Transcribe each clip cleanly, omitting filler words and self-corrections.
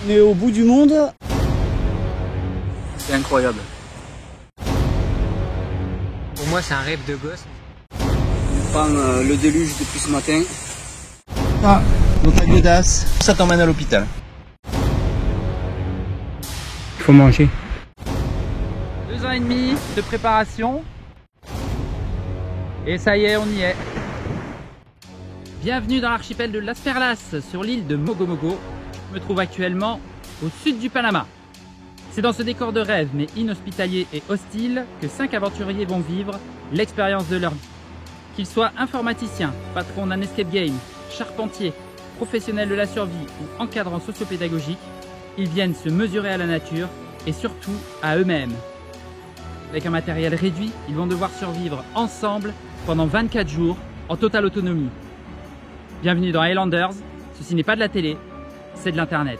On est au bout du monde. C'est incroyable. Pour moi, c'est un rêve de gosse. On prend le déluge depuis ce matin. Ah, donc à Godas, ça t'emmène à l'hôpital. Il faut manger. 2 ans et demi de préparation. Et ça y est, on y est. Bienvenue dans l'archipel de Las Perlas, sur l'île de Mogomogo. Je me trouve actuellement au sud du Panama. C'est dans ce décor de rêve, mais inhospitalier et hostile, que 5 aventuriers vont vivre l'expérience de leur vie. Qu'ils soient informaticiens, patrons d'un escape game, charpentiers, professionnels de la survie ou encadrants sociopédagogiques, ils viennent se mesurer à la nature et surtout à eux-mêmes. Avec un matériel réduit, ils vont devoir survivre ensemble pendant 24 jours en totale autonomie. Bienvenue dans Highlanders, ceci n'est pas de la télé, c'est de l'internet.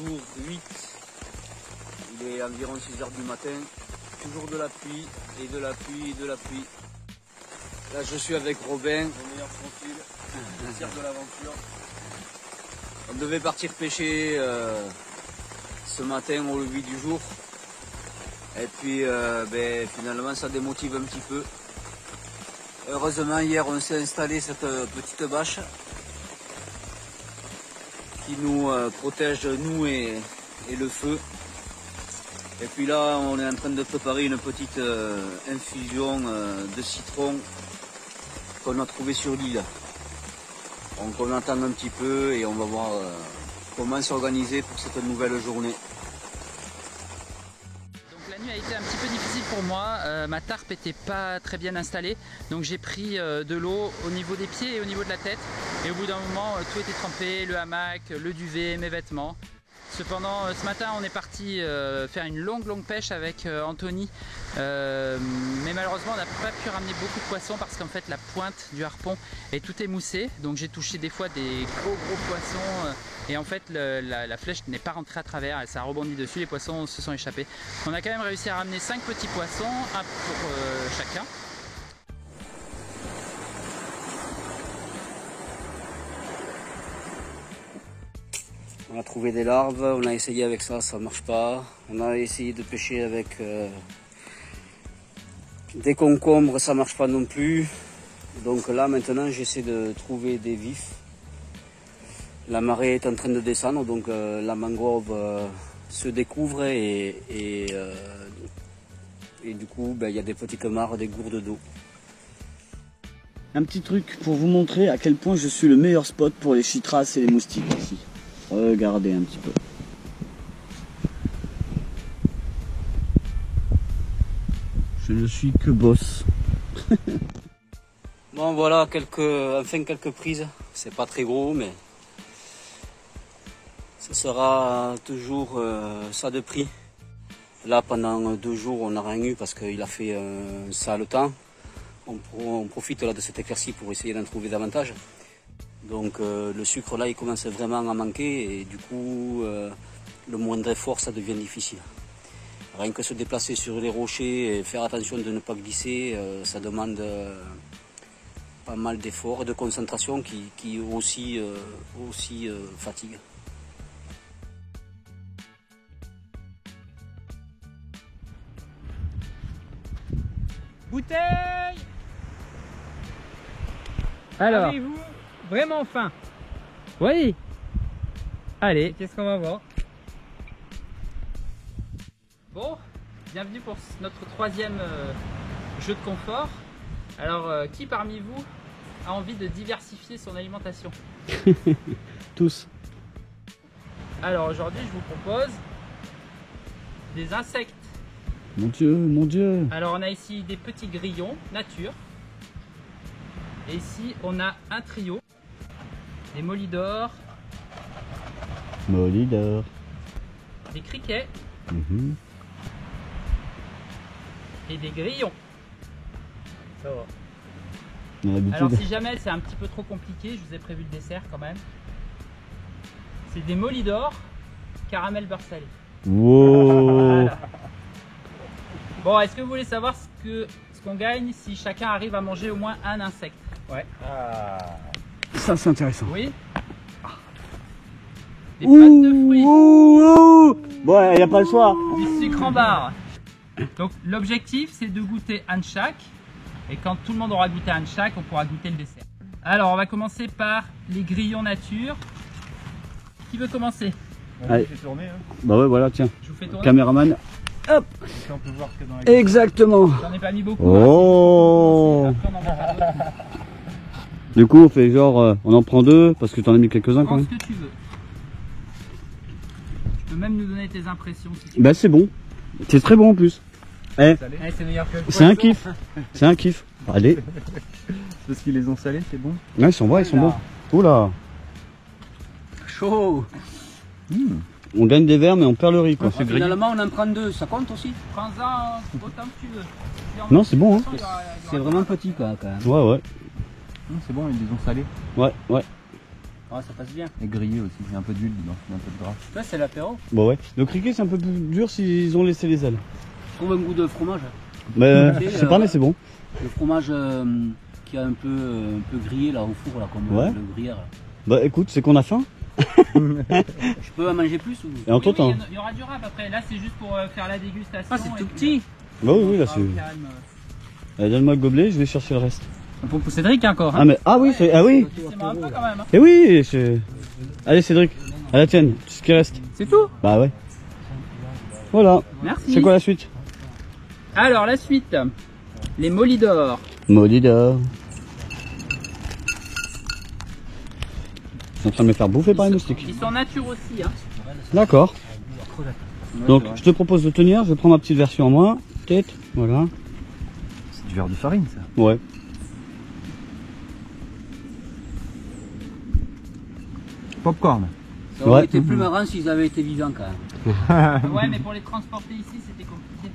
Jour 8, il est environ 6 h du matin, toujours de la pluie, et de la pluie, et de la pluie. Là je suis avec Robin, au meilleur profil, le cirque de l'aventure. On devait partir pêcher ce matin au lever du jour, et puis finalement ça démotive un petit peu. Heureusement hier on s'est installé cette petite bâche qui nous protège nous et le feu. Et puis là on est en train de préparer une petite infusion de citron qu'on a trouvé sur l'île. Donc on attend un petit peu et on va voir comment s'organiser pour cette nouvelle journée. Donc la nuit a été un petit peu difficile pour moi, ma tarpe n'était pas très bien installée, donc j'ai pris de l'eau au niveau des pieds et au niveau de la tête, et au bout d'un moment tout était trempé, le hamac, le duvet, mes vêtements. Cependant ce matin on est parti faire une longue pêche avec Anthony, mais malheureusement on n'a pas pu ramener beaucoup de poissons parce qu'en fait la pointe du harpon est tout émoussée, donc j'ai touché des fois des gros poissons et en fait la flèche n'est pas rentrée à travers et ça a rebondi dessus, les poissons se sont échappés. On a quand même réussi à ramener 5 petits poissons, un pour chacun. On a trouvé des larves, on a essayé avec ça, ça ne marche pas. On a essayé de pêcher avec des concombres, ça ne marche pas non plus. Donc là maintenant j'essaie de trouver des vifs. La marée est en train de descendre, donc la mangrove se découvre et du coup il y a des petites mares, des gourdes d'eau. Un petit truc pour vous montrer à quel point je suis le meilleur spot pour les chytras et les moustiques ici. Regardez un petit peu. Je ne suis que boss. Bon voilà, quelques prises. C'est pas très gros, mais ce sera toujours ça de prix. Là pendant 2 jours on n'a rien eu parce qu'il a fait un sale temps. On profite là de cet éclaircie pour essayer d'en trouver davantage. Donc le sucre là il commence vraiment à manquer et du coup le moindre effort ça devient difficile. Rien que se déplacer sur les rochers et faire attention de ne pas glisser, ça demande pas mal d'efforts et de concentration qui aussi fatigue. Bouteille. Alors, avez-vous vraiment faim? Oui. Allez, qu'est-ce qu'on va voir? Bon, bienvenue pour notre troisième jeu de confort. Alors, qui parmi vous a envie de diversifier son alimentation? Tous. Alors aujourd'hui, je vous propose des insectes. Mon Dieu, mon Dieu. Alors on a ici des petits grillons nature. Et ici, on a un trio. Des molidors, Molidor. des criquets Mhm. et des grillons. Ça va. On a l'habitude. Alors si jamais c'est un petit peu trop compliqué, je vous ai prévu le dessert quand même. C'est des molidors caramel beurre salé. Wow. Voilà. Bon, est-ce que vous voulez savoir ce qu'on gagne si chacun arrive à manger au moins un insecte? Ouais. Ça, c'est intéressant. Oui. Des pâtes de fruits, Bon, il n'y a pas le choix. du sucre en barre. Donc l'objectif c'est de goûter un de chaque. Et quand tout le monde aura goûté un de chaque, on pourra goûter le dessert. Alors on va commencer par les grillons nature. Qui veut commencer? Allez. Fait tourner, hein. Bah ouais, voilà, tiens. Je vous fais tourner. Caméraman. Hop. Et puis on peut voir que dans la Exactement. J'en ai pas mis beaucoup. Oh. Après, on en mettra d'autres. Du coup, on fait genre, on en prend deux parce que t'en as mis quelques-uns quand Prends même. ce que tu veux. Tu peux même nous donner tes impressions si tu veux. Bah c'est bon. C'est très bon en plus. Eh, salé. C'est meilleur que le c'est un poisson. kiff. C'est un kiff. Allez. Parce qu'ils les ont salés, c'est bon. Ouais, ils sont bons, ils sont bons. Oula. Chaud. On gagne des verres mais on perd le riz quoi. Finalement, on en prend deux, ça compte aussi? Prends-en autant que tu veux. Si en Non, c'est bon, hein. de toute façon, il y aura- C'est vraiment petit quoi, quand même. Ouais, ouais. C'est bon, ils les ont salés. Ouais, ouais. Ouais, ça passe bien. Et grillés aussi. Il y a un peu d'huile dedans, il y a un peu de gras. Ça, c'est l'apéro. Bon, ouais. Le criquet, c'est un peu plus dur s'ils ont laissé les ailes. Je trouve un goût de fromage. Mais Et, je sais pas, mais c'est bon. Le fromage qui a un peu grillé là au four, là, comme Ouais. le gruyère. Bah écoute, c'est qu'on a faim. Je peux en manger plus ou... Et en Oui, oui, temps. il y aura du rap après. Là, c'est juste pour faire la dégustation. Ah, c'est et tout puis, petit. Bah oui, oui, là on c'est. sera au calme. Allez, donne-moi le gobelet, je vais chercher le reste. Pour Cédric encore. Ah, mais. Ah oui, c'est. Ah oui. C'est un peu quand même. Hein. Eh oui, c'est. Allez, Cédric, à la tienne, tout ce qui reste. C'est tout. Bah ouais. Voilà. Merci. C'est quoi la suite? Alors, la suite. Les molidors. Molidor. Je suis en train de me faire bouffer par les moustiques. Ils sont nature aussi. Hein. D'accord. Donc, je te propose de tenir, je vais prendre ma petite version en moi. Tête, voilà. C'est du verre de farine, ça. Ouais. Popcorn. Ça aurait Ouais. été plus marrant s'ils avaient été vivants quand même. Ouais, mais pour les transporter ici, c'était compliqué.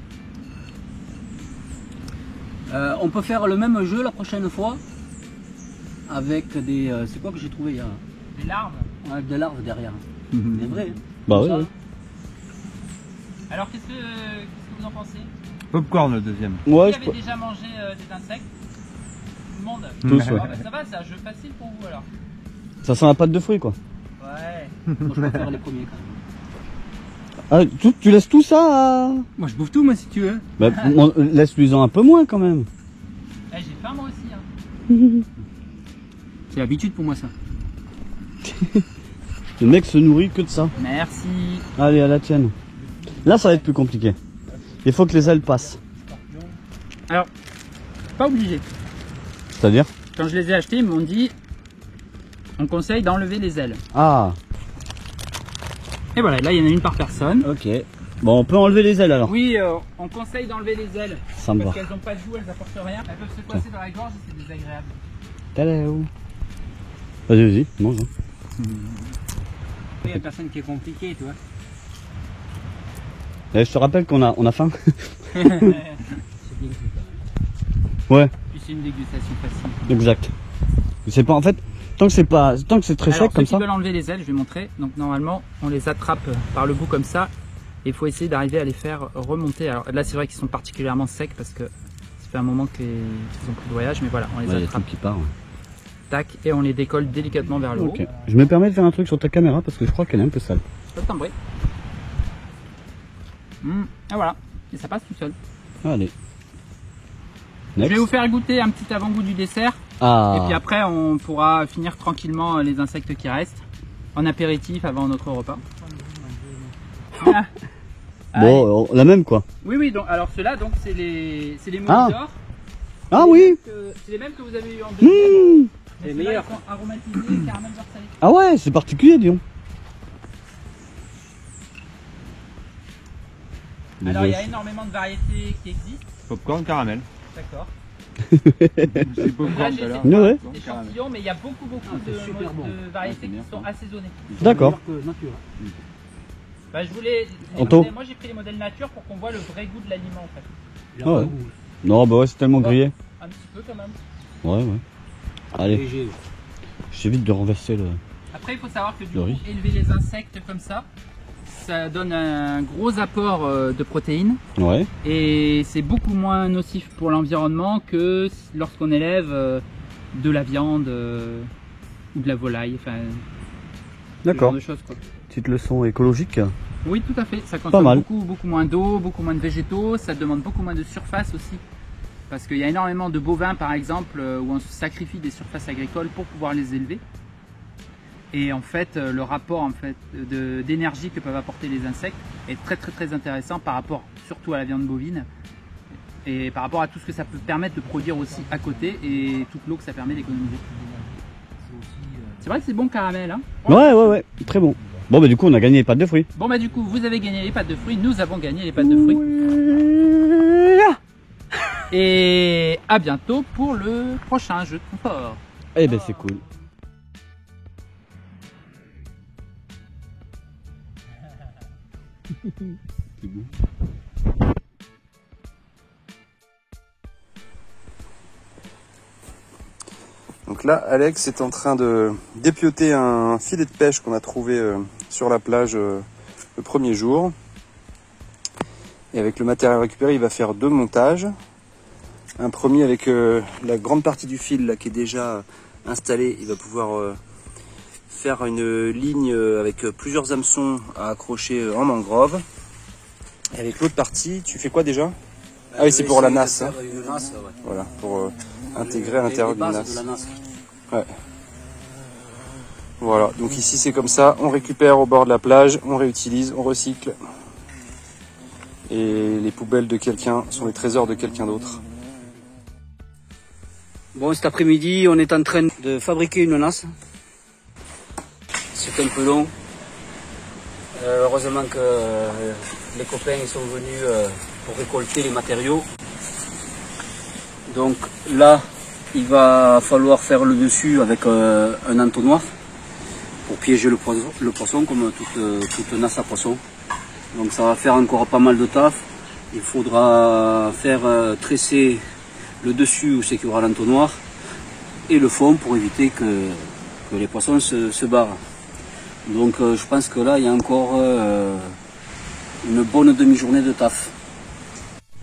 On peut faire le même jeu la prochaine fois avec des... c'est quoi que j'ai trouvé il y a? Les larves. Avec des larves derrière. C'est vrai. hein. Bah Comme oui, ça. oui. Alors, qu'est-ce que vous en pensez? Popcorn, le deuxième. Ouais, Qui je avait déjà mangé des insectes? Tout le monde. Tous, ouais. Ah bah, ça va, c'est un jeu facile pour vous alors. Ça sent la pâte de fruits, quoi. Ouais. Moi je préfère les premiers quand même. Ah, tu laisses tout ça à... Moi je bouffe tout moi si tu veux. Bah, laisse-lui-en un peu moins, quand même. Eh, j'ai faim moi aussi. Hein. C'est l'habitude pour moi ça. Le mec se nourrit que de ça. Merci. Allez, à la tienne. Là, ça va être plus compliqué. Il faut que les ailes passent. Alors, pas obligé. C'est-à-dire? Quand je les ai achetés, ils m'ont dit on conseille d'enlever les ailes. Ah, Et voilà, là il y en a une par personne. ok. Bon, on peut enlever les ailes alors. Oui, on conseille d'enlever les ailes. Ça me va. Parce qu'elles n'ont pas de joue, elles apportent rien. Elles peuvent se coincer dans la gorge et c'est désagréable. Hello. Vas-y, vas-y, mange. hein. Il y a personne qui est compliqué tu vois. Eh, je te rappelle qu'on a faim. C'est bien vu, Ouais, Puis c'est une dégustation facile. exact. C'est pas, en fait, tant que c'est très Alors, sec comme ceux ça. qui veulent enlever les ailes, je vais montrer. Donc normalement, on les attrape par le bout comme ça. Et il faut essayer d'arriver à les faire remonter. Alors là, c'est vrai qu'ils sont particulièrement secs parce que Ça fait un moment qu'ils ont pris le voyage, mais voilà, on les Ouais, il y a attrape. tout qui part. Ouais. Tac, et on les décolle délicatement vers le haut. Ok. Je me permets de faire un truc sur ta caméra parce que je crois qu'elle est un peu sale. Je peux t'embrer. Ah voilà, et ça passe tout seul. Allez. Je Next. vais vous faire goûter un petit avant-goût du dessert. Ah. Et puis après, on pourra finir tranquillement les insectes qui restent en apéritif avant notre repas. Ah. Bon, la même quoi. Oui, donc, alors ceux-là, donc, c'est les Ah. Molitor. Ah oui. C'est les mêmes que vous avez eu en deuxième. Mmh. Les meilleurs. Ils sont aromatisés, caramel beurre salé. Ah ouais, c'est particulier, dis donc. Alors, il y a énormément de variétés qui existent. Popcorn caramel. D'accord. C'est popcorn Là, j'ai tout à l'heure. essayé Ouais. des échantillons, mais il y a beaucoup de variétés qui sont assaisonnées. D'accord. Bah, Anto. moi, j'ai pris les modèles nature pour qu'on voit le vrai goût de l'aliment en fait. Ah ouais. Non, bah ouais, c'est tellement grillé. Un petit peu quand même. Ouais. Allez. J'évite de renverser le. Après, il faut savoir que du Le coup, riz. élever les insectes comme ça donne un gros apport de protéines Ouais. et c'est beaucoup moins nocif pour l'environnement que lorsqu'on élève de la viande ou de la volaille, enfin, ce genre D'accord. de choses quoi. Petite leçon écologique. Oui, tout à fait. Ça Pas consomme mal. beaucoup moins d'eau, beaucoup moins de végétaux. Ça demande beaucoup moins de surface aussi. Parce qu'il y a énormément de bovins, par exemple, où on sacrifie des surfaces agricoles pour pouvoir les élever. Et en fait, le rapport en fait, d'énergie que peuvent apporter les insectes est très intéressant par rapport surtout à la viande bovine. Et par rapport à tout ce que ça peut permettre de produire aussi à côté et toute l'eau que ça permet d'économiser. C'est vrai que c'est bon caramel, hein? Ouais. Très bon. Bon, bah du coup, on a gagné les pâtes de fruits. Bon bah du coup, vous avez gagné les pâtes de fruits, nous avons gagné les pâtes de fruits. Et à bientôt pour le prochain jeu de confort. Eh ben, c'est cool. C'est bon. Donc là, Alex est en train de dépioter un filet de pêche qu'on a trouvé sur la plage le premier jour. Et avec le matériel récupéré, il va faire deux montages. Un premier avec la grande partie du fil là, qui est déjà installée. Il va pouvoir faire une ligne avec plusieurs hameçons à accrocher en mangrove. Et avec l'autre partie, tu fais quoi déjà? Ah oui, c'est pour la nasse. Hein. Une nasse, ouais. Voilà, pour intégrer à l'intérieur Les d'une bases nasse. de la nasse. Ouais. Voilà, donc ici c'est comme ça, on récupère au bord de la plage, on réutilise, on recycle. Et les poubelles de quelqu'un sont les trésors de quelqu'un d'autre. Bon, cet après-midi, on est en train de fabriquer une nasse. C'est un peu long. Heureusement que les copains ils sont venus pour récolter les matériaux. Donc là, il va falloir faire le dessus avec un entonnoir pour piéger le poisson comme toute nasse à poisson. Donc ça va faire encore pas mal de taf. Il faudra faire tresser le dessus où c'est qu'il y aura l'entonnoir et le fond pour éviter que les poissons se barrent. Donc je pense que là il y a encore une bonne demi-journée de taf.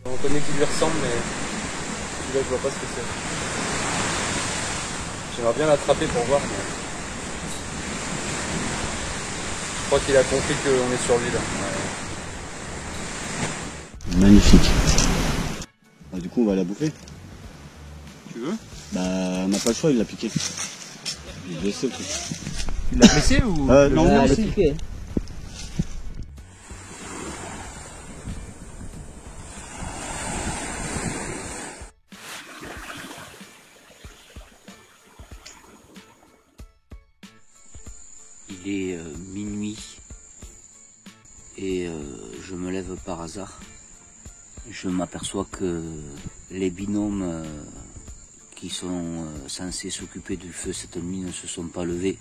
On connaît qui lui ressemble, mais celui-là je vois pas ce que c'est. J'aimerais bien l'attraper pour voir, mais je crois qu'il a compris qu'on est sur lui là. Magnifique. Bah, du coup, on va la bouffer. Tu veux? Bah, on n'a pas le choix, il l'a piqué. J'ai blessé le truc. Tu l'as blessé ou Non, moi aussi. Il est minuit et je me lève par hasard. Je m'aperçois que les binômes qui sont censés s'occuper du feu cette nuit ne se sont pas levés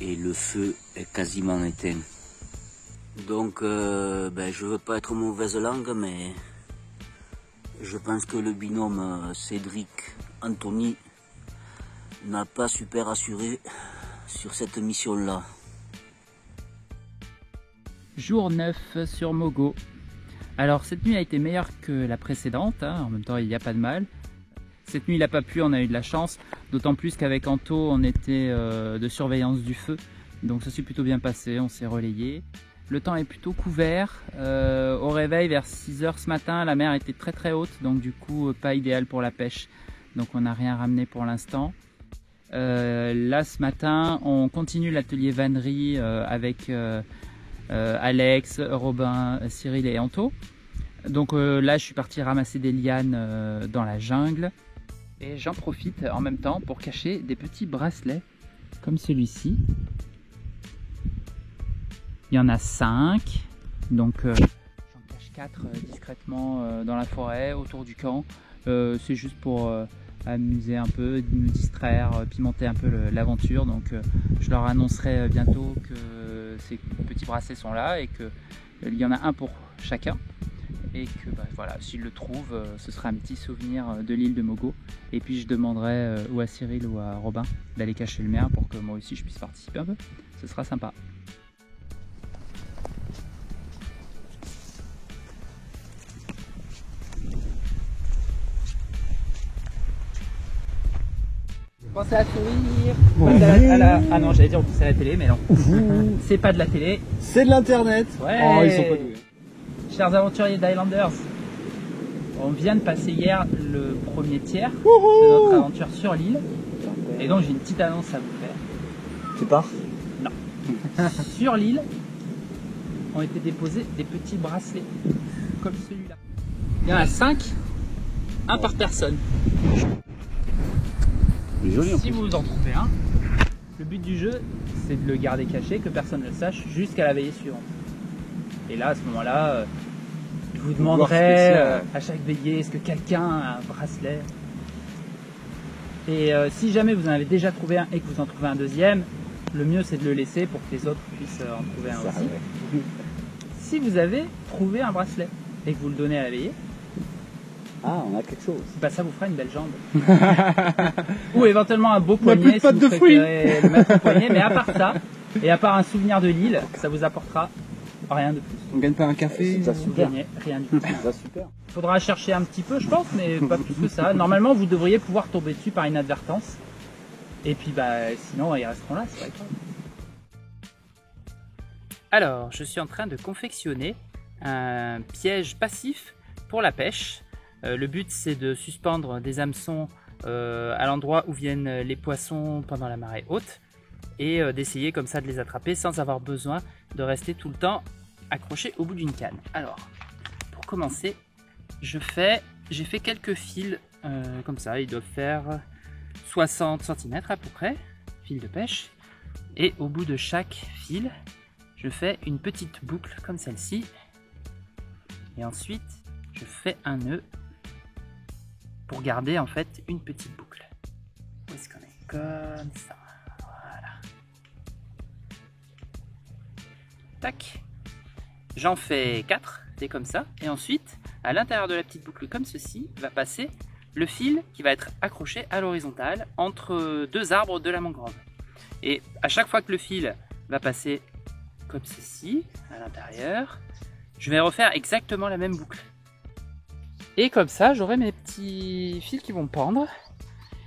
et le feu est quasiment éteint. Donc je veux pas être mauvaise langue, mais je pense que le binôme Cédric Anthony n'a pas super assuré sur cette mission-là. Jour 9 sur Mogo. Alors cette nuit a été meilleure que la précédente, hein. En même temps il n'y a pas de mal. Cette nuit il n'a pas plu, on a eu de la chance, d'autant plus qu'avec Anto on était de surveillance du feu, donc ça s'est plutôt bien passé, on s'est relayé. Le temps est plutôt couvert, au réveil vers 6 h ce matin la mer était très haute, donc du coup pas idéal pour la pêche, donc on n'a rien ramené pour l'instant. Là ce matin on continue l'atelier vannerie avec Alex, Robin, Cyril et Anto. Donc là je suis parti ramasser des lianes dans la jungle et j'en profite en même temps pour cacher des petits bracelets comme celui-ci. Il y en a 5, donc j'en cache 4 discrètement dans la forêt autour du camp. C'est juste pour amuser un peu, me distraire, pimenter un peu l'aventure. Donc je leur annoncerai bientôt que ces petits bracelets sont là et qu'il y en a un pour chacun. Et que bah, voilà, s'ils le trouvent, ce sera un petit souvenir de l'île de Mogo. Et puis je demanderai ou à Cyril ou à Robin d'aller cacher le mien pour que moi aussi je puisse participer un peu. Ce sera sympa. Pensez à sourire. Ah non, j'allais dire on pense à la télé, mais non. C'est pas de la télé. C'est de l'internet. Ouais. Oh, ils sont pas doués. Chers aventuriers d'Highlanders, on vient de passer hier le premier tiers de notre aventure sur l'île. Et donc j'ai une petite annonce à vous faire. Tu pars? Non. Sur l'île ont été déposés des petits bracelets comme celui-là. Il y en a 5, un par personne. Si vous en trouvez un, le but du jeu c'est de le garder caché, que personne ne le sache jusqu'à la veillée suivante. Et là à ce moment-là, je vous demanderai à chaque veillée est-ce que quelqu'un a un bracelet. Et si jamais vous en avez déjà trouvé un et que vous en trouvez un deuxième, le mieux c'est de le laisser pour que les autres puissent en trouver un aussi. Ouais. Si vous avez trouvé un bracelet et que vous le donnez à la veillée, ah, on a quelque chose. bah ça vous fera une belle jambe. Ou éventuellement un beau poignet si vous de préférez le mettre au poignet. Mais à part ça, et à part un souvenir de l'île, ça vous apportera rien de plus. On gagne pas un café? Vous gagnez rien du tout. C'est super. Faudra chercher un petit peu je pense, mais pas plus que ça. Normalement vous devriez pouvoir tomber dessus par inadvertance. Et puis bah sinon ils resteront là, c'est pas grave. Alors je suis en train de confectionner un piège passif pour la pêche. Le but c'est de suspendre des hameçons à l'endroit où viennent les poissons pendant la marée haute et d'essayer comme ça de les attraper sans avoir besoin de rester tout le temps accroché au bout d'une canne. Alors pour commencer, j'ai fait quelques fils comme ça, ils doivent faire 60 cm à peu près, fil de pêche, et au bout de chaque fil je fais une petite boucle comme celle-ci et ensuite je fais un nœud pour garder en fait une petite boucle. Où est-ce qu'on est? Comme ça. Voilà. Tac. J'en fais 4, c'est comme ça. Et ensuite, à l'intérieur de la petite boucle comme ceci, va passer le fil qui va être accroché à l'horizontale entre deux arbres de la mangrove. Et à chaque fois que le fil va passer comme ceci, à l'intérieur, je vais refaire exactement la même boucle. Et comme ça, j'aurai mes petits fils qui vont pendre.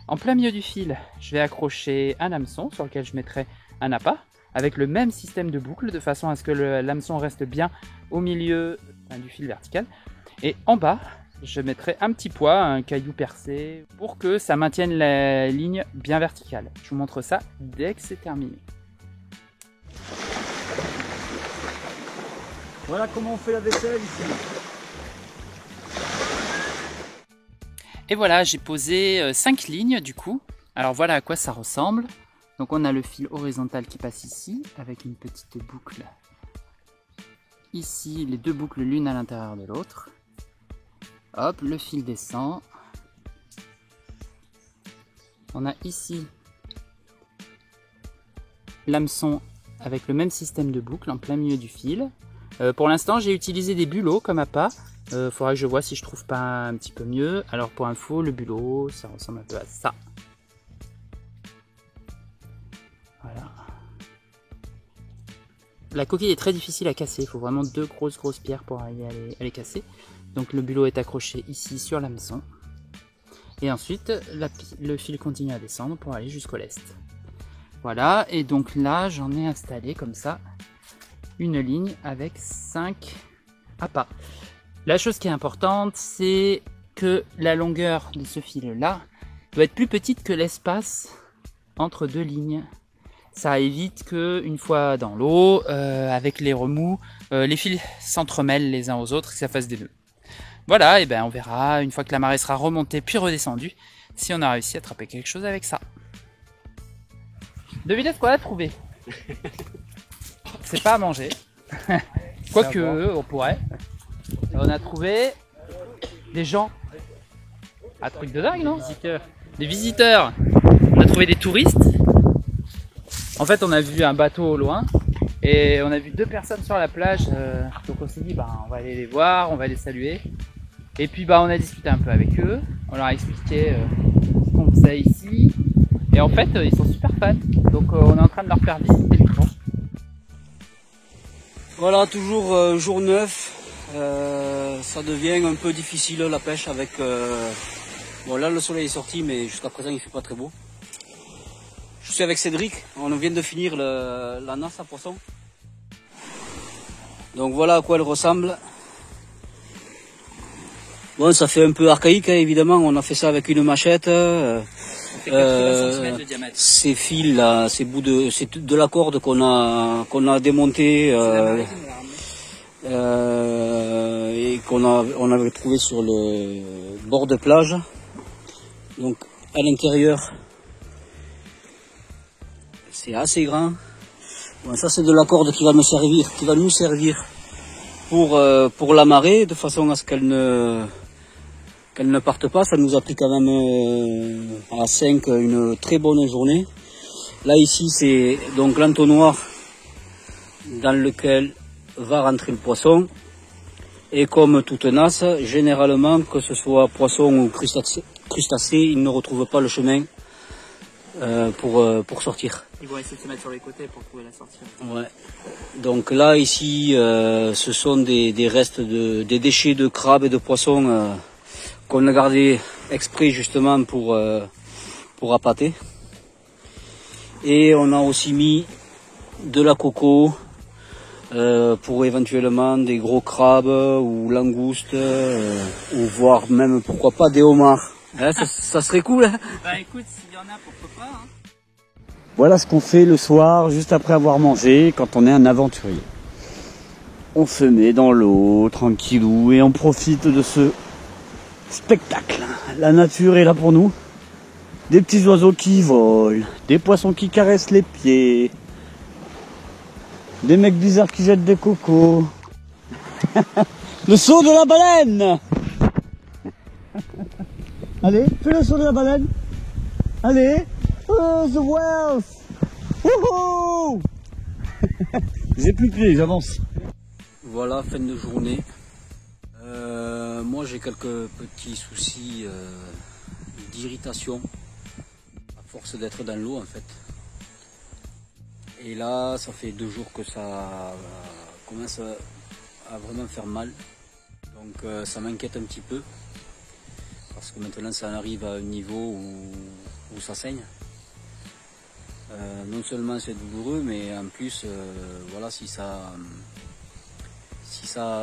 En plein milieu du fil, je vais accrocher un hameçon sur lequel je mettrai un appât avec le même système de boucle de façon à ce que l'hameçon reste bien au milieu du fil vertical. Et en bas, je mettrai un petit poids, un caillou percé pour que ça maintienne la ligne bien verticale. Je vous montre ça dès que c'est terminé. Voilà comment on fait la vaisselle ici. Et voilà, j'ai posé 5 lignes du coup. Alors voilà à quoi ça ressemble. Donc on a le fil horizontal qui passe ici avec une petite boucle. Ici, les deux boucles l'une à l'intérieur de l'autre. Hop, le fil descend. On a ici l'hameçon avec le même système de boucle en plein milieu du fil. Pour l'instant, j'ai utilisé des bulots comme appât. Faudra que je vois si je trouve pas un petit peu mieux. Alors pour info, le bulot, ça ressemble un peu à ça. Voilà. la coquille est très difficile à casser, il faut vraiment 2 grosses pierres pour arriver à les casser. Donc le bulot est accroché ici sur l'hameçon. Et ensuite, le fil continue à descendre pour aller jusqu'au lest. Voilà, et donc là, j'en ai installé comme ça, une ligne avec 5 appâts. La chose qui est importante, c'est que la longueur de ce fil-là doit être plus petite que l'espace entre 2 lignes. Ça évite que, une fois dans l'eau, avec les remous, les fils s'entremêlent les uns aux autres et que ça fasse des nœuds. Voilà, et ben on verra une fois que la marée sera remontée puis redescendue, si on a réussi à attraper quelque chose avec ça. Devinez ce qu'on a trouvé. C'est pas à manger. Quoique, on pourrait. On a trouvé des gens. Un truc de dingue, non? Des visiteurs. On a trouvé des touristes. En fait, on a vu un bateau au loin et on a vu 2 personnes sur la plage. Donc on s'est dit, on va aller les voir, on va les saluer. Et puis on a discuté un peu avec eux. On leur a expliqué ce qu'on faisait ici. Et en fait, ils sont super fans. Donc on est en train de leur faire visiter le camp. Voilà, toujours jour 9. Ça devient un peu difficile la pêche avec... Bon là le soleil est sorti, mais jusqu'à présent il fait pas très beau. Je suis avec Cédric, on vient de finir la nasse à poisson. Donc voilà à quoi elle ressemble. Bon, ça fait un peu archaïque, hein, évidemment, on a fait ça avec une machette. Ces fils là, c'est de la corde qu'on a démonté et on avait trouvé sur le bord de plage. Donc à l'intérieur, c'est assez grand. Bon, ça c'est de la corde qui va nous servir pour l'amarrer de façon à ce qu'elle ne parte pas. Ça nous a pris quand même à 5 une très bonne journée. Là ici c'est donc l'entonnoir dans lequel va rentrer le poisson. Et comme toute nasse, généralement que ce soit poisson ou crustacé, il ne retrouve pas le chemin pour sortir. Ils vont essayer de se mettre sur les côtés pour trouver la sortie. Ouais. Donc là ici ce sont des restes des déchets de crabes et de poissons qu'on a gardé exprès justement pour appâter. Et on a aussi mis de la coco pour éventuellement des gros crabes ou langoustes ou voire même pourquoi pas des homards. Hein, ça serait cool. Hein. Bah écoute, s'il y en a, pourquoi pas. Hein. Voilà ce qu'on fait le soir, juste après avoir mangé, quand on est un aventurier. On se met dans l'eau, tranquillou, et on profite de ce spectacle. La nature est là pour nous. Des petits oiseaux qui volent, des poissons qui caressent les pieds, des mecs bizarres qui jettent des cocos. Le saut de la baleine. Allez, fais le saut de la baleine. Allez. Oh, the whales. Wouhou. J'ai plus de pied, j'avance. Voilà, fin de journée. Moi j'ai quelques petits soucis d'irritation à force d'être dans l'eau en fait. Et là ça fait 2 jours que ça commence à vraiment faire mal. Donc ça m'inquiète un petit peu. Parce que maintenant ça arrive à un niveau où ça saigne. Non seulement c'est douloureux, mais en plus voilà, si ça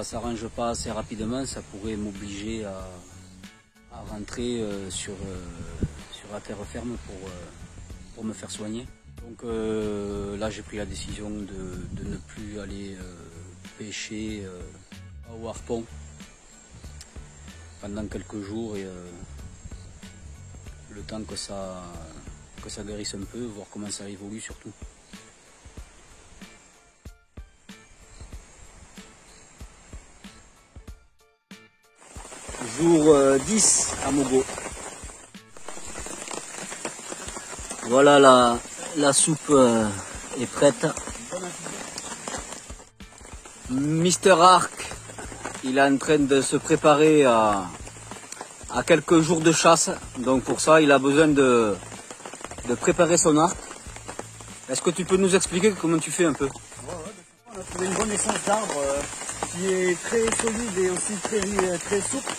s'arrange pas assez rapidement, ça pourrait m'obliger à rentrer sur la terre ferme pour me faire soigner. Donc là j'ai pris la décision de ne plus aller pêcher au harpon pendant quelques jours et le temps que ça guérisse un peu, voir comment ça évolue surtout. Jour 10 à Mogo. Voilà la soupe est prête. Mister Ark, il est en train de se préparer à quelques jours de chasse. Donc pour ça il a besoin de préparer son arc. Est-ce que tu peux nous expliquer comment tu fais un peu? trouvé une bonne essence d'arbre qui est très solide et aussi très souple.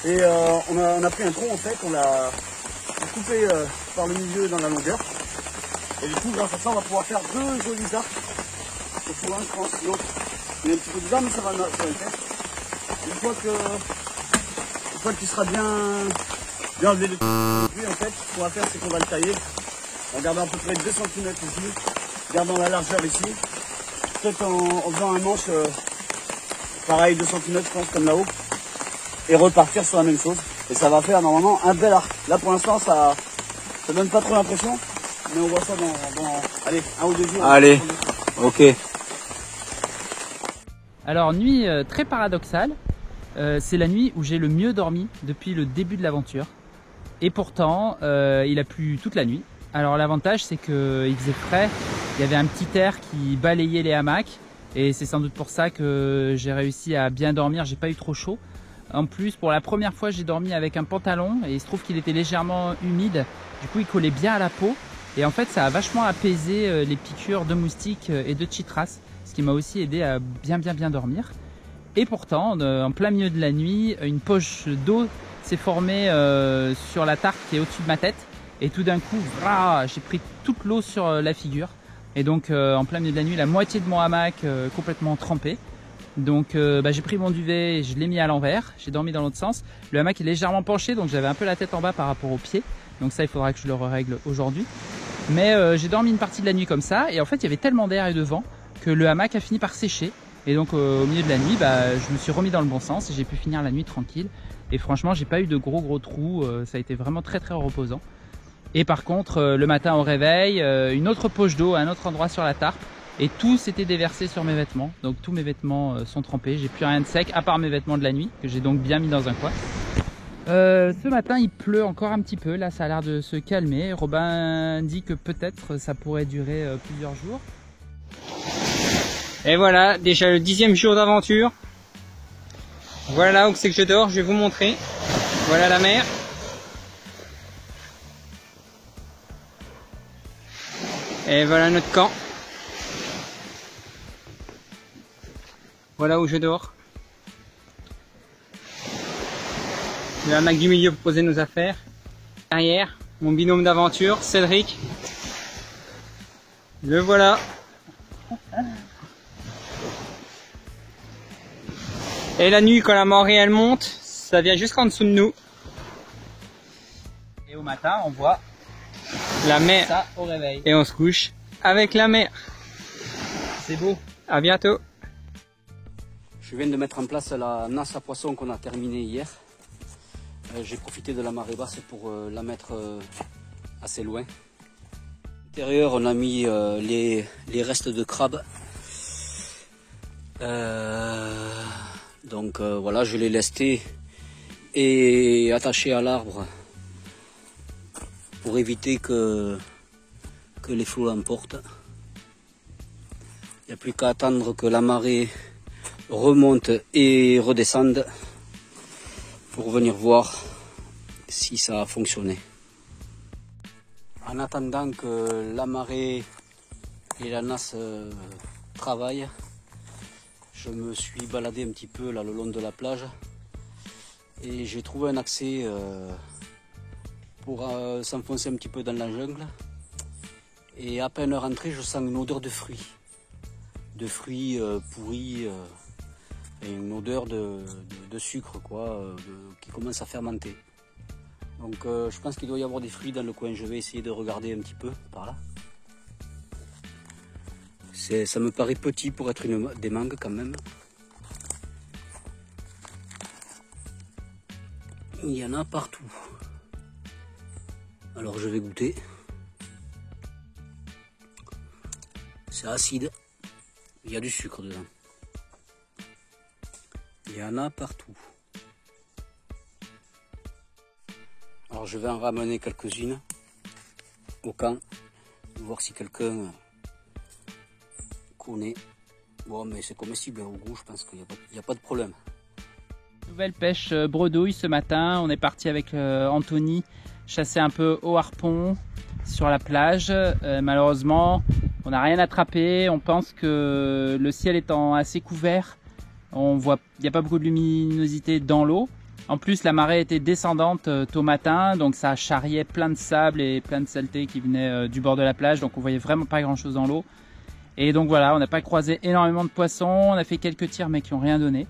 Et on a pris un tronc en fait, on l'a coupé par le milieu dans la longueur. Et du coup, grâce à ça, on va pouvoir faire deux jolis arcs. Surtout un, je pense, l'autre. Il y a un petit peu de dame, ça va le faire. Une fois qu'il sera bien enlevé de puis en fait, ce qu'on va faire, c'est qu'on va le tailler. En gardant à peu près 2 cm ici, gardant la largeur ici. Peut-être en faisant un manche, pareil, 2 cm, je pense, comme là-haut. Et repartir sur la même chose. Et ça va faire normalement un bel arc. Là, pour l'instant, ça donne pas trop l'impression. Mais on voit ça dans allez, 1 ou 2 jours. Allez, ok. Alors nuit très paradoxale, c'est la nuit où j'ai le mieux dormi depuis le début de l'aventure. Et pourtant, il a plu toute la nuit. Alors l'avantage c'est qu'il faisait frais, il y avait un petit air qui balayait les hamacs. Et c'est sans doute pour ça que j'ai réussi à bien dormir, j'ai pas eu trop chaud. En plus, pour la première fois, j'ai dormi avec un pantalon et il se trouve qu'il était légèrement humide. Du coup, il collait bien à la peau. Et en fait, ça a vachement apaisé les piqûres de moustiques et de chitras, ce qui m'a aussi aidé à bien dormir. Et pourtant, en plein milieu de la nuit, une poche d'eau s'est formée sur la tarpe qui est au-dessus de ma tête. Et tout d'un coup, j'ai pris toute l'eau sur la figure. Et donc, en plein milieu de la nuit, la moitié de mon hamac complètement trempé. Donc, j'ai pris mon duvet et je l'ai mis à l'envers. J'ai dormi dans l'autre sens. Le hamac est légèrement penché, donc j'avais un peu la tête en bas par rapport aux pieds. Donc ça, il faudra que je le règle aujourd'hui. Mais j'ai dormi une partie de la nuit comme ça. Et en fait, il y avait tellement d'air et de vent que le hamac a fini par sécher. Et donc, au milieu de la nuit, je me suis remis dans le bon sens et j'ai pu finir la nuit tranquille. Et franchement, j'ai pas eu de gros trous. Ça a été vraiment très reposant. Et par contre, le matin au réveil, une autre poche d'eau à un autre endroit sur la tarpe. Et tout s'était déversé sur mes vêtements. Donc tous mes vêtements sont trempés. J'ai plus rien de sec à part mes vêtements de la nuit que j'ai donc bien mis dans un coin. Ce matin, il pleut encore un petit peu. Là, ça a l'air de se calmer. Robin dit que peut-être ça pourrait durer plusieurs jours. Et voilà, déjà le 10e jour d'aventure. Voilà où c'est que je dors, je vais vous montrer. Voilà la mer. Et voilà notre camp. Voilà où je dors. Le hamac du milieu pour poser nos affaires. Derrière, mon binôme d'aventure, Cédric. Le voilà. Et la nuit, quand la marée elle monte, ça vient jusqu'en dessous de nous. Et au matin, on voit la mer. Ça au réveil. Et on se couche avec la mer. C'est beau. À bientôt. Je viens de mettre en place la nasse à poissons qu'on a terminée hier. J'ai profité de la marée basse pour la mettre assez loin. À l'intérieur, on a mis les restes de crabe. Donc voilà, je l'ai lesté et attaché à l'arbre pour éviter que les flots l'emportent. Il n'y a plus qu'à attendre que la marée remonte et redescende pour venir voir si ça a fonctionné. En attendant que la marée et la nasse travaillent, je me suis baladé un petit peu là le long de la plage et j'ai trouvé un accès pour s'enfoncer un petit peu dans la jungle. Et à peine rentré, je sens une odeur de fruits pourris. Et une odeur de sucre quoi, qui commence à fermenter. Donc je pense qu'il doit y avoir des fruits dans le coin. Je vais essayer de regarder un petit peu par là. Ça me paraît petit pour être des mangues quand même. Il y en a partout. Alors je vais goûter. C'est acide. Il y a du sucre dedans. Il y en a partout. Alors je vais en ramener quelques-unes au camp, voir si quelqu'un connaît. Bon, mais c'est comestible au goût, je pense qu'il n'y a pas de problème. Nouvelle pêche bredouille ce matin. On est parti avec Anthony chasser un peu au harpon sur la plage. Malheureusement, On n'a rien attrapé, on pense que le ciel étant assez couvert, il n'y a pas beaucoup de luminosité dans l'eau. En plus, la marée était descendante tôt matin, donc ça charriait plein de sable et plein de saleté qui venait du bord de la plage, donc on voyait vraiment pas grand chose dans l'eau. Et donc voilà, on n'a pas croisé énormément de poissons, on a fait quelques tirs mais qui n'ont rien donné.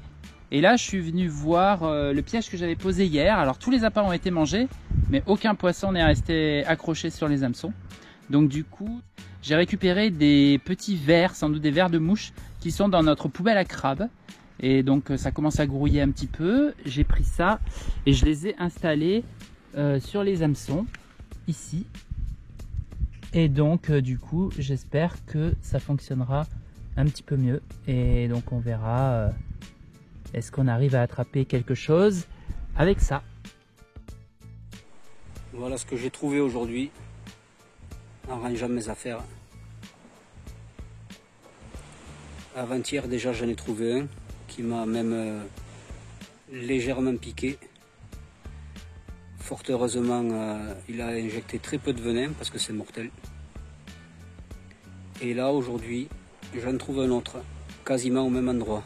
Et là, je suis venu voir le piège que j'avais posé hier. Alors tous les appâts ont été mangés, mais aucun poisson n'est resté accroché sur les hameçons. Donc du coup, j'ai récupéré des petits vers, sans doute des vers de mouche, qui sont dans notre poubelle à crabes. Et donc ça commence à grouiller un petit peu. J'ai pris ça et je les ai installés sur les hameçons, ici. Et donc du coup, j'espère que ça fonctionnera un petit peu mieux. Et donc on verra, est-ce qu'on arrive à attraper quelque chose avec ça. Voilà ce que j'ai trouvé aujourd'hui en rangeant mes affaires. Avant-hier déjà j'en ai trouvé un qui m'a même légèrement piqué. Fort heureusement il a injecté très peu de venin parce que c'est mortel. Et là aujourd'hui j'en trouve un autre quasiment au même endroit.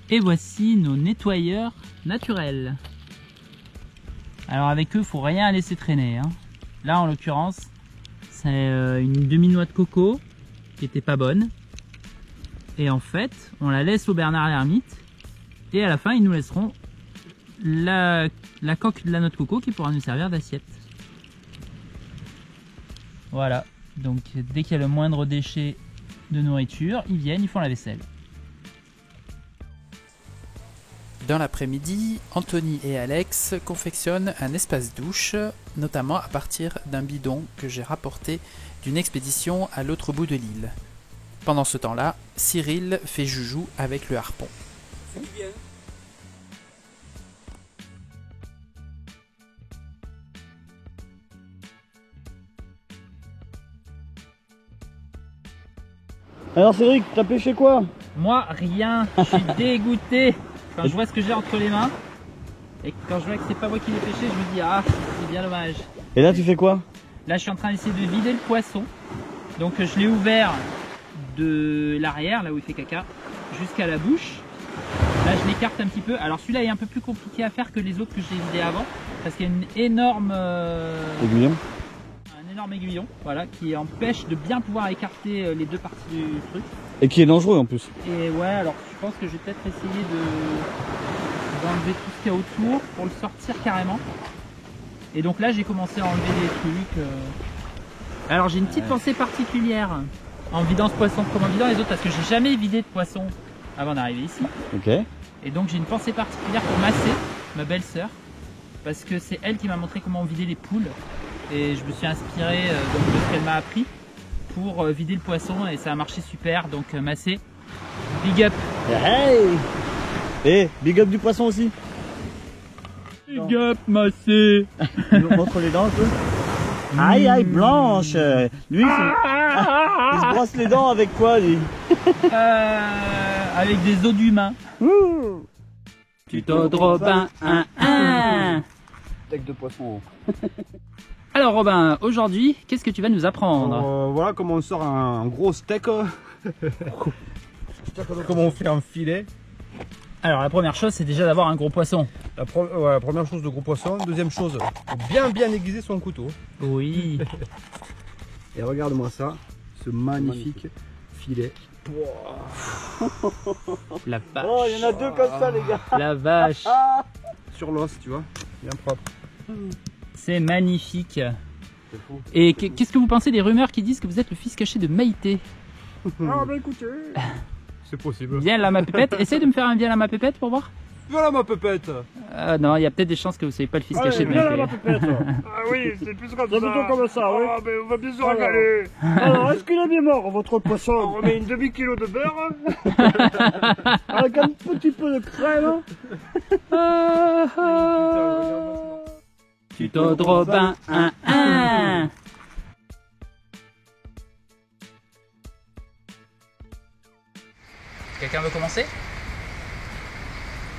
Et voici nos nettoyeurs naturels. Alors avec eux, faut rien laisser traîner, hein. Là en l'occurrence, c'est une demi-noix de coco qui était pas bonne. Et en fait, on la laisse au Bernard l'ermite. Et à la fin, ils nous laisseront la coque de la noix de coco qui pourra nous servir d'assiette. Voilà. Donc dès qu'il y a le moindre déchet de nourriture, ils viennent, ils font la vaisselle. Dans l'après-midi, Anthony et Alex confectionnent un espace douche, notamment à partir d'un bidon que j'ai rapporté d'une expédition à l'autre bout de l'île. Pendant ce temps-là, Cyril fait joujou avec le harpon. Bien. Alors Cédric, t'as pêché quoi? Moi, rien. Je suis dégoûté. Quand je vois ce que j'ai entre les mains, et quand je vois que c'est pas moi qui l'ai pêché, je me dis ah, c'est bien dommage. Et là tu fais quoi? Là je suis en train d'essayer de vider le poisson. Donc je l'ai ouvert de l'arrière, là où il fait caca, jusqu'à la bouche. Là je l'écarte un petit peu. Alors celui-là est un peu plus compliqué à faire que les autres que j'ai vidés avant, parce qu'il y a une énorme Aiguillon. un énorme aiguillon, voilà, qui empêche de bien pouvoir écarter les deux parties du truc. Et qui est dangereux en plus. Et ouais, alors je pense que je vais peut-être essayer d'enlever tout ce qu'il y a autour pour le sortir carrément. Et donc là j'ai commencé à enlever des trucs. Alors j'ai une petite pensée particulière en vidant ce poisson comme en vidant les autres, parce que j'ai jamais vidé de poisson avant d'arriver ici. Ok. Et donc j'ai une pensée particulière pour Massé, ma belle-sœur, parce que c'est elle qui m'a montré comment vider les poules. Et je me suis inspiré donc, de ce qu'elle m'a appris pour vider le poisson, et ça a marché super. Donc Massé, big up. Hey. Et big up du poisson aussi. Big up Massé. Montre les dents un peu. Aïe aïe Blanche. Lui il se brosse les dents avec quoi lui? Avec des os d'humain. Tuto de Robin 1-1. Tech de poisson. Alors Robin, aujourd'hui, qu'est-ce que tu vas nous apprendre? Voilà comment on sort un gros steak. Comment on fait un filet. Alors la première chose, c'est déjà d'avoir un gros poisson. La première chose de gros poisson. Deuxième chose, faut bien aiguiser son couteau. Oui. Et regarde-moi ça, ce magnifique filet. La vache. Oh, il y en a deux comme ça les gars. La vache. Sur l'os, tu vois, bien propre. C'est magnifique. Et qu'est-ce que vous pensez des rumeurs qui disent que vous êtes le fils caché de Maïté? Ah bah écoutez, c'est possible. Viens là ma pépette. Essaye de me faire un viens là ma pépette pour voir. Voilà ma pépette. Non, il y a peut-être des chances que vous ne soyez pas le fils caché de Maïté. Ah oui, c'est plus comme ça. C'est plutôt comme ça, oui. Ah, mais on va bien se régaler. Alors, est-ce qu'il est bien mort votre poisson? On remet une demi-kilo de beurre. Avec un petit peu de crème. Tuto de Robin 1-1. Quelqu'un veut commencer?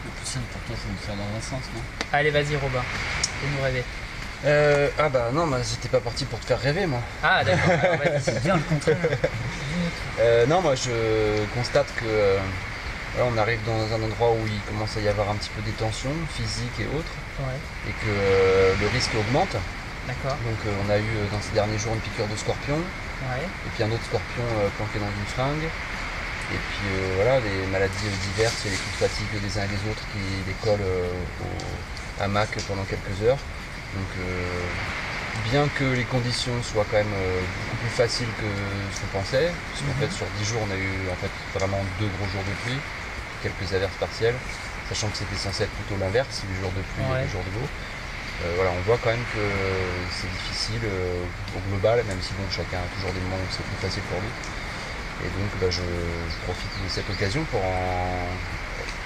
Le plus simple pour toi, c'est de faire dans un sens, non? Allez, vas-y Robin, fais-nous rêver. Ah bah non, bah, j'étais pas parti pour te faire rêver moi. Ah d'accord, alors vas-y. C'est bien le contraire. Non, moi je constate que voilà, on arrive dans un endroit où il commence à y avoir un petit peu des tensions physiques et autres, Ouais, et que le risque augmente. d'accord, Donc on a eu dans ces derniers jours une piqûre de scorpion, ouais, et puis un autre scorpion planqué dans une fringue. Et puis voilà, des maladies diverses et les coups de fatigue des uns et des autres qui les collent au hamac pendant quelques heures. Donc bien que les conditions soient quand même beaucoup plus faciles que ce qu'on pensait, parce qu'en fait sur 10 jours on a eu en fait vraiment 2 gros jours de pluie, quelques averses partielles, sachant que c'était censé être plutôt l'inverse, les jours de pluie et les jours de beau. Voilà, on voit quand même que c'est difficile au global, même si bon, chacun a toujours des moments où c'est plus facile pour lui. Et donc bah, je profite de cette occasion pour en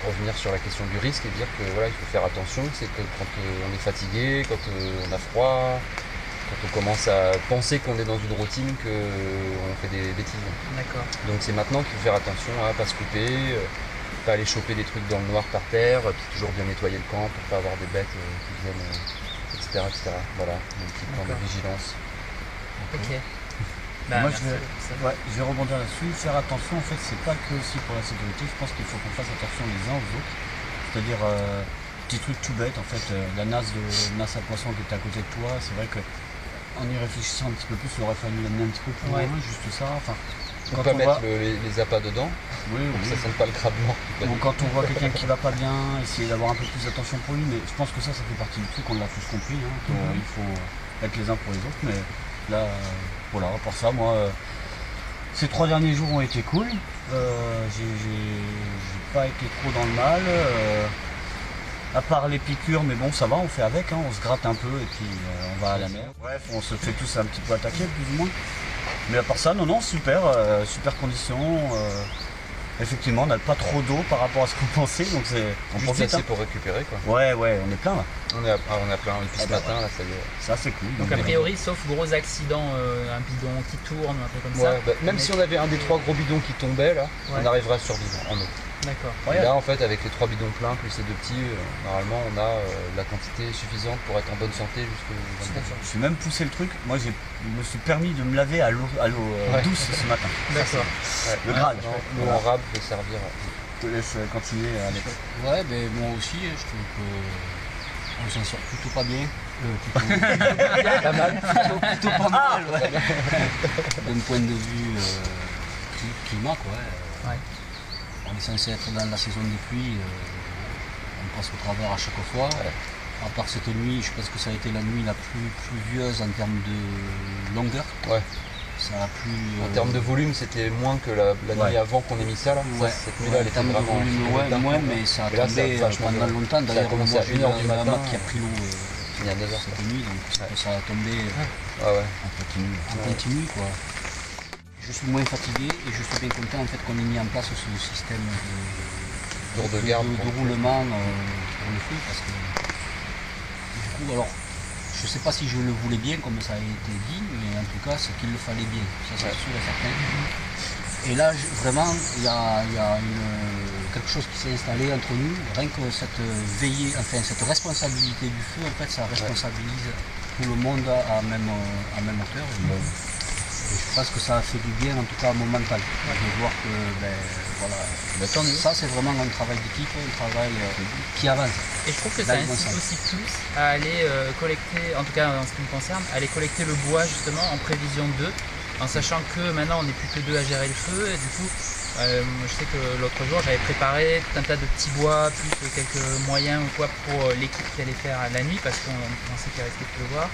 revenir sur la question du risque et dire que voilà, il faut faire attention, c'est que quand on est fatigué, quand on a froid, quand on commence à penser qu'on est dans une routine, qu'on fait des bêtises. d'accord. Donc c'est maintenant qu'il faut faire attention à ne pas se couper, pas aller choper des trucs dans le noir par terre, puis toujours bien nettoyer le camp pour pas avoir des bêtes qui viennent, etc., etc. Voilà, un petit plan de vigilance. Ok. Bah, Moi, merci. je vais rebondir là-dessus. Faire attention, en fait, c'est pas que aussi pour la sécurité. Je pense qu'il faut qu'on fasse attention les uns aux autres. C'est-à-dire, petit truc tout bête, en fait, la nasse à poisson qui était à côté de toi, c'est vrai que en y réfléchissant un petit peu plus, il aurait fallu l'amener un petit peu plus loin, juste ça. Enfin, On peut mettre les appâts dedans, oui, pour que ça ne sente pas le crabbement. ou quand on voit quelqu'un qui va pas bien, essayer d'avoir un peu plus d'attention pour lui. Mais je pense que ça fait partie du truc, on l'a tous compris, hein, qu'il faut être les uns pour les autres. Mais là, voilà, pour ça, moi, ces 3 derniers jours ont été cool. J'ai pas été trop dans le mal. À part les piqûres, mais bon, ça va, on fait avec, hein, on se gratte un peu et puis on va à la mer. Bref, on se fait tous un petit peu attaquer, plus ou moins. Mais à part ça, non, super, super conditions. Effectivement, on n'a pas trop d'eau par rapport à ce qu'on pensait, donc on Juste profite. assez pour récupérer quoi. Ouais, on est plein là. On a plein depuis ce matin, là ça y est. Ça, c'est cool. Donc a priori, sauf gros accident, un bidon qui tourne, un truc comme ça. Ouais, bah, même si on avait un des 3 gros bidons qui tombait là, on arriverait à survivre en eau. D'accord. Et là en fait avec les 3 bidons pleins plus les 2 petits, normalement on a la quantité suffisante pour être en bonne santé jusqu'au 24 heures. Je suis même poussé le truc. Moi, je me suis permis de me laver à l'eau douce ce matin. D'accord. Le grade. L'eau en rab peut servir. Je te laisse continuer, Alex. Ouais, ben moi aussi, je trouve qu'on s'en sort plutôt pas bien. Pas mal. Plutôt pas mal, ouais. D'un point de vue climat, quoi. Ouais. On est censé être dans la saison des pluies, on passe au travers à chaque fois. À part cette nuit, je pense que ça a été la nuit la plus pluvieuse en termes de longueur. Ouais. Ça a plu. En termes de volume, c'était moins que la nuit avant qu'on ait mis ça là. Ouais. Cette nuit-là, elle en était termes de vraiment. volume, moins, mais ça a Et là, ça a tombé vachement pendant duré. longtemps. Ça a D'ailleurs, commencé moi, à j'ai eu 1h du un matin. hamac qui a pris l'eau Il y a 9 heures. cette nuit, donc ça a tombé en continu, quoi. Je suis moins fatigué et je suis bien content en fait qu'on ait mis en place ce système de roulement pour le feu, parce que du coup, alors je sais pas si je le voulais bien comme ça a été dit, mais en tout cas c'est qu'il le fallait bien, ça c'est sûr et certain. Et là vraiment il y a quelque chose qui s'est installé entre nous, rien que cette veillée, enfin cette responsabilité du feu, en fait ça responsabilise tout le monde à même hauteur. Et je pense que ça a fait du bien, en tout cas à mon mental, de voir que ça c'est vraiment un travail d'équipe, un travail qui avance. Et je trouve que ça incite aussi plus à aller collecter, en tout cas en ce qui me concerne, à aller collecter le bois justement en prévision d'eux, en sachant que maintenant on n'est plus que 2 à gérer le feu, et du coup je sais que l'autre jour j'avais préparé tout un tas de petits bois, plus quelques moyens ou quoi pour l'équipe qui allait faire la nuit, parce qu'on pensait qu'il risquait de pleuvoir.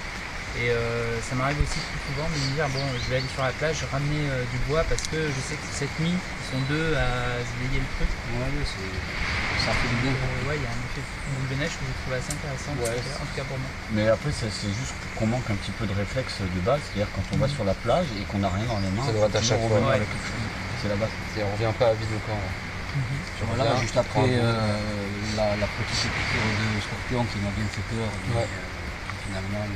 Et ça m'arrive aussi plus souvent de me dire bon, je vais aller sur la plage, ramener du bois parce que je sais que cette nuit ils sont 2 à se veiller le truc. Ouais, ça fait du bien. Ouais, il y a un effet boule de neige que je trouve assez intéressant, en tout cas pour moi. Mais après, c'est juste qu'on manque un petit peu de réflexe de base, c'est-à-dire quand on va sur la plage et qu'on n'a rien dans les mains, ça devrait être à chaque fois. C'est la base. On revient pas à vide au camp. Voilà, juste après la petite piqûre de scorpion qui m'a bien fait peur, mais finalement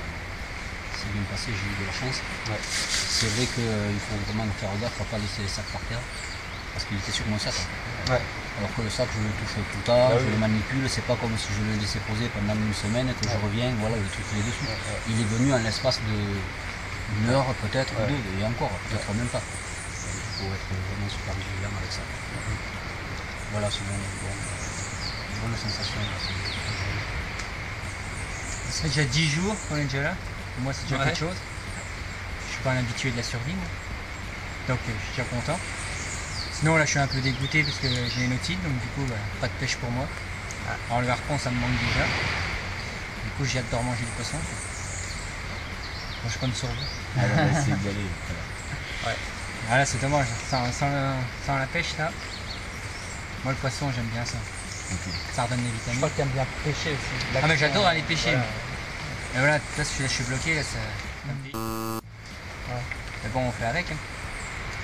c'est bien passé, j'ai eu de la chance. C'est vrai qu'il faut vraiment faire gaffe, il ne faut pas laisser les sacs par terre, parce qu'il était sur mon sac. Ouais. Alors que le sac, je le touche tout le temps, je le manipule, c'est pas comme si je le laissais poser pendant une semaine et que je reviens, voilà, le truc est dessus. Il est venu en l'espace d'une heure peut-être, ou deux, et encore, peut-être même pas. Il faut être vraiment super vigilant avec ça. Voilà, c'est une bonne sensation. Ça fait déjà 10 jours qu'on est déjà là. Pour moi, c'est déjà quelque chose. Je suis pas un habitué de la survie, moi. Donc je suis déjà content. Sinon là je suis un peu dégoûté parce que j'ai une otite, donc du coup pas de pêche pour moi. Alors le harpon ça me manque déjà. Du coup j'ai hâte de remanger du poisson. Moi je prends une survie. Alors on va essayer d'y aller. Ouais. Voilà, c'est dommage, sans la pêche là. Moi le poisson j'aime bien ça. Ça redonne des vitamines. Je crois que tu aimes bien pêcher aussi. Ah mais j'adore aller pêcher. Voilà. Et voilà, là je suis bloqué là, ça me dit. Mais bon on fait avec. Hein.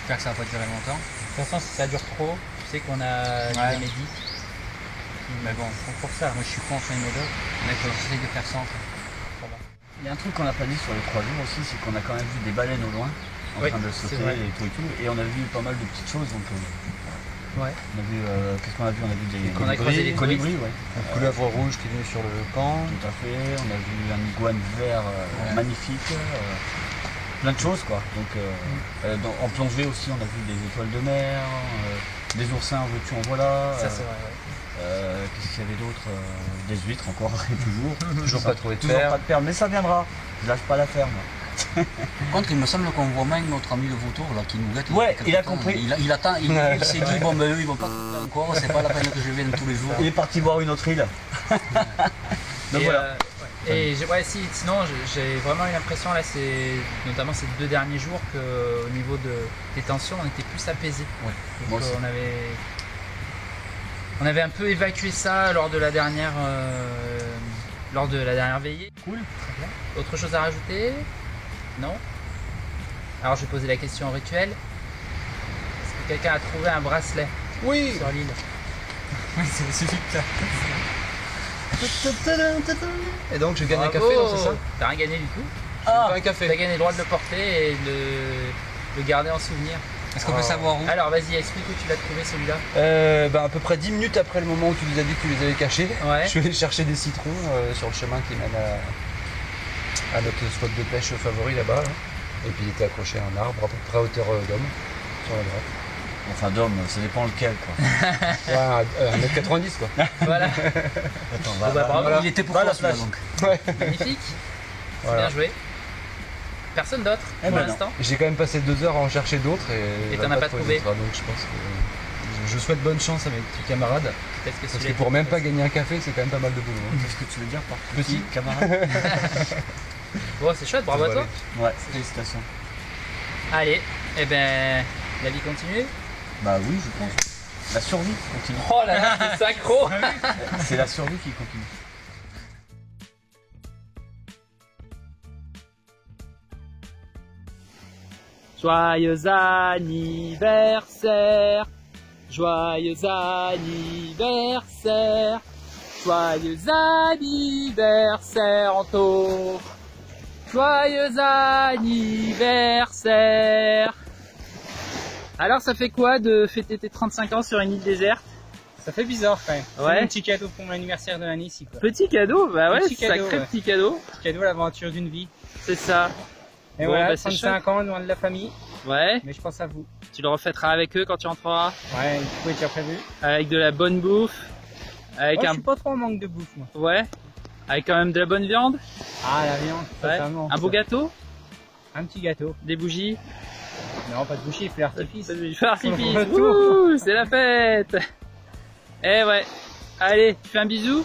J'espère que ça va pas durer longtemps. De toute façon, si ça dure trop, tu sais qu'on a des médis. Mais bon, pour ça. moi je suis contre les médocs, mais j'essaie de faire ça en fait. Il y a un truc qu'on n'a pas dit sur les 3 jours aussi, c'est qu'on a quand même vu des baleines au loin, en train de sauter et tout, et on a vu pas mal de petites choses. Donc, on a vu, qu'est-ce qu'on a vu? On a vu des colibris, Un couleuvre rouge qui est venu sur le camp. Tout à fait, on a vu un iguane vert magnifique. Plein de choses quoi. Donc en plongée aussi on a vu des étoiles de mer, des oursins en veux-tu en voilà. Ça c'est vrai. Qu'est-ce qu'il y avait d'autre? Des huîtres encore et Toujours pas trouvé de toujours perles. pas de perles, mais ça viendra. Je lâche pas l'affaire moi. Par contre il me semble qu'on voit même notre ami le vautour là qui nous guette. Ouais, il a compris. Il attend, il s'est dit bon ben eux ils vont pas couper encore, c'est pas la peine que je vienne tous les jours. Il est parti voir une autre île. Donc voilà. Et sinon j'ai vraiment eu l'impression là, notamment ces 2 derniers jours, qu'au niveau des tensions on était plus apaisé. Moi aussi. On avait un peu évacué ça lors de la dernière veillée. Cool. Autre chose à rajouter? Non? Alors je vais poser la question rituelle. Est-ce que quelqu'un a trouvé un bracelet sur l'île? Oui, c'est suffit de ça. Et donc je gagne un café, non, c'est ça? T'as rien gagné du tout. Pas un café. T'as gagné le droit de le porter et de le garder en souvenir. Est-ce qu'on peut savoir où? Alors vas-y, explique où tu l'as trouvé celui-là. À peu près 10 minutes après le moment où tu nous as dit que tu les avais cachés, je suis allé chercher des citrons sur le chemin qui mène à notre spot de pêche favori là-bas. Là. Et puis il était accroché à un arbre à peu près à hauteur d'homme sur la droite. Enfin d'homme, ça dépend lequel quoi. Ouais, 1m90 quoi. Voilà. Attends, bravo. voilà. Il était pour toi celui-là donc. Ouais. Magnifique. Voilà. Bien joué. Personne d'autre pour l'instant? J'ai quand même passé 2 heures à en chercher d'autres et t'en as pas trouvé. Donc je pense que je souhaite bonne chance avec tes camarades. Parce que pour même pas gagner un café, c'est quand même pas mal de boulot. Hein. Qu'est-ce que tu veux dire par petit camarade? Bon, c'est chouette, bravo à toi. Ouais, félicitations. Allez, et ben la vie continue. Bah oui, je pense. La survie continue. Oh là là, c'est sacro. C'est la survie qui continue. Joyeux anniversaire, joyeux anniversaire, joyeux anniversaire Anto, joyeux anniversaire. Alors ça fait quoi de fêter tes 35 ans sur une île déserte? Ça fait bizarre quand même. Ouais. C'est un petit cadeau pour mon anniversaire de l'année ici quoi. Petit cadeau, bah ouais, Petit cadeau, sacré ouais. petit cadeau. Petit cadeau, l'aventure d'une vie. C'est ça. Et Bon, voilà, bah, c'est 35 ans loin de la famille, Ouais, mais je pense à vous. tu le refêteras avec eux quand tu rentreras, Ouais, du coup, est déjà prévu. avec de la bonne bouffe, avec Moi, je suis pas trop en manque de bouffe moi. ouais, avec quand même de la bonne viande, Ah, la viande, ouais. totalement. Un beau gâteau, Un petit gâteau. des bougies, Non, pas de boucher, feu d'artifice. feu d'artifice. Retour. Ouh, c'est la fête. Eh ouais, allez, tu fais un bisou.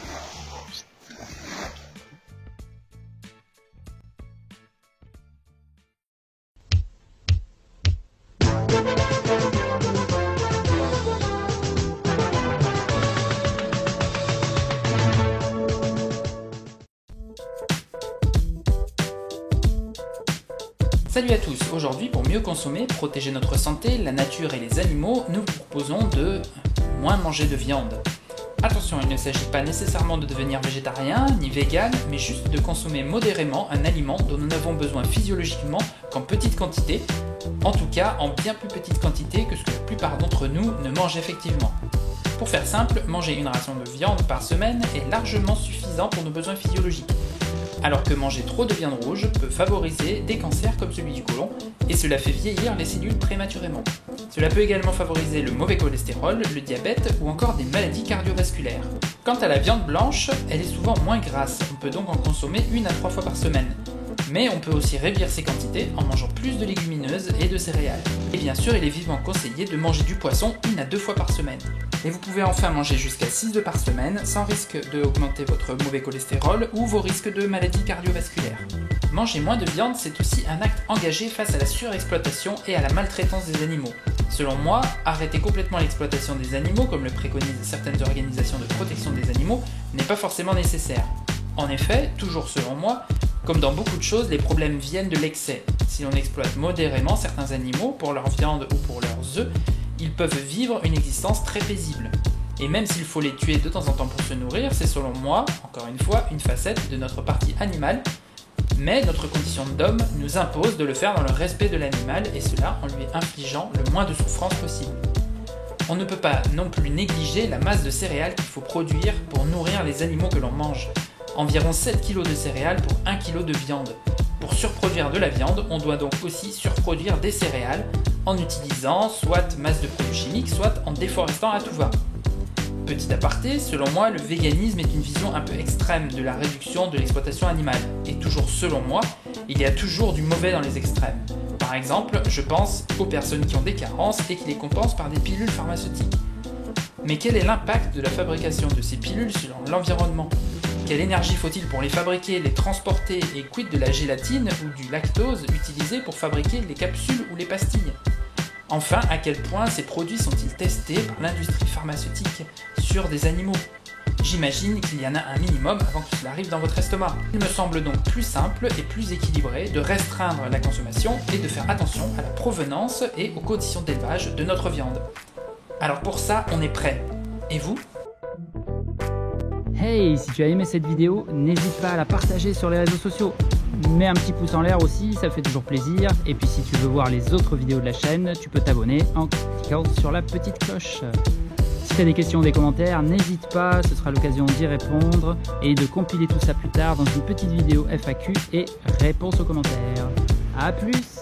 Salut à tous, aujourd'hui pour mieux consommer, protéger notre santé, la nature et les animaux, nous vous proposons de moins manger de viande. Attention, il ne s'agit pas nécessairement de devenir végétarien ni vegan, mais juste de consommer modérément un aliment dont nous n'avons besoin physiologiquement qu'en petite quantité, en tout cas en bien plus petite quantité que ce que la plupart d'entre nous ne mangent effectivement. Pour faire simple, manger une ration de viande par semaine est largement suffisant pour nos besoins physiologiques. Alors que manger trop de viande rouge peut favoriser des cancers comme celui du côlon, et cela fait vieillir les cellules prématurément. Cela peut également favoriser le mauvais cholestérol, le diabète ou encore des maladies cardiovasculaires. Quant à la viande blanche, elle est souvent moins grasse, on peut donc en consommer 1 à 3 fois par semaine. Mais on peut aussi réduire ses quantités en mangeant plus de légumineuses et de céréales. Et bien sûr, il est vivement conseillé de manger du poisson 1 à 2 fois par semaine. Et vous pouvez enfin manger jusqu'à 6 œufs par semaine sans risque d'augmenter votre mauvais cholestérol ou vos risques de maladies cardiovasculaires. Manger moins de viande, c'est aussi un acte engagé face à la surexploitation et à la maltraitance des animaux. Selon moi, arrêter complètement l'exploitation des animaux, comme le préconisent certaines organisations de protection des animaux, n'est pas forcément nécessaire. En effet, toujours selon moi, comme dans beaucoup de choses, les problèmes viennent de l'excès. Si l'on exploite modérément certains animaux pour leur viande ou pour leurs œufs, ils peuvent vivre une existence très paisible. Et même s'il faut les tuer de temps en temps pour se nourrir, c'est selon moi, encore une fois, une facette de notre partie animale, mais notre condition d'homme nous impose de le faire dans le respect de l'animal, et cela en lui infligeant le moins de souffrance possible. On ne peut pas non plus négliger la masse de céréales qu'il faut produire pour nourrir les animaux que l'on mange. Environ 7 kg de céréales pour 1 kg de viande. Pour surproduire de la viande, on doit donc aussi surproduire des céréales en utilisant soit masse de produits chimiques, soit en déforestant à tout va. Petit aparté, selon moi, le véganisme est une vision un peu extrême de la réduction de l'exploitation animale. Et toujours selon moi, il y a toujours du mauvais dans les extrêmes. Par exemple, je pense aux personnes qui ont des carences et qui les compensent par des pilules pharmaceutiques. Mais quel est l'impact de la fabrication de ces pilules sur l'environnement ? Quelle énergie faut-il pour les fabriquer, les transporter et quid de la gélatine ou du lactose utilisé pour fabriquer les capsules ou les pastilles ? Enfin, à quel point ces produits sont-ils testés par l'industrie pharmaceutique sur des animaux ? J'imagine qu'il y en a un minimum avant que cela arrive dans votre estomac. Il me semble donc plus simple et plus équilibré de restreindre la consommation et de faire attention à la provenance et aux conditions d'élevage de notre viande. Alors pour ça, on est prêt. Et vous ? Hey, si tu as aimé cette vidéo, n'hésite pas à la partager sur les réseaux sociaux. Mets un petit pouce en l'air aussi, ça fait toujours plaisir. Et puis si tu veux voir les autres vidéos de la chaîne, tu peux t'abonner en cliquant sur la petite cloche. Si tu as des questions ou des commentaires, n'hésite pas, ce sera l'occasion d'y répondre et de compiler tout ça plus tard dans une petite vidéo FAQ et réponse aux commentaires. A plus!